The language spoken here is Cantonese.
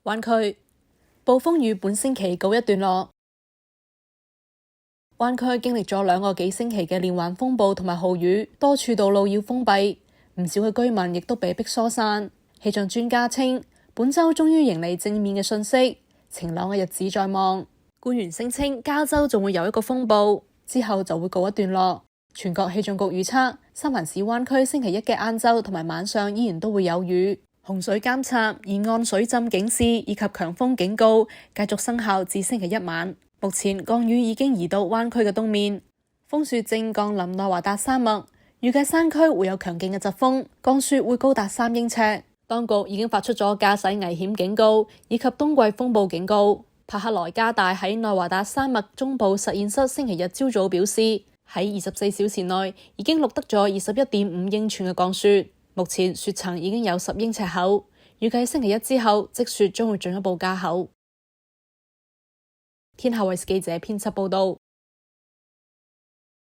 灣區暴風雨本星期告一段落。灣區經歷咗2個幾星期嘅連環風暴同埋豪雨，多處道路要封閉，唔少嘅居民亦都被迫疏散。氣象專家稱，本週終於迎嚟正面嘅訊息，晴朗嘅日子在望。官員聲稱，加州仲會有一個風暴，之後就會告一段落。全國氣象局預測，三藩市灣區星期一嘅晏晝同埋晚上依然都會有雨。洪水監測、沿岸水浸警示以及強風警告繼續生效至星期一晚。目前降雨已經移到灣區嘅東面，風雪正降臨內華達山脈，預計山區會有強勁嘅疾風，降雪會高達3英尺。當局已經發出咗駕駛危險警告以及冬季風暴警告。帕克萊加大喺內華達山脈中部實驗室星期日朝早表示，喺24小時內已經錄得咗21.5英寸嘅降雪，目前雪層已經有10英尺厚，預計星期一之後積雪將會進一步加厚。天下衛視記者編輯報道。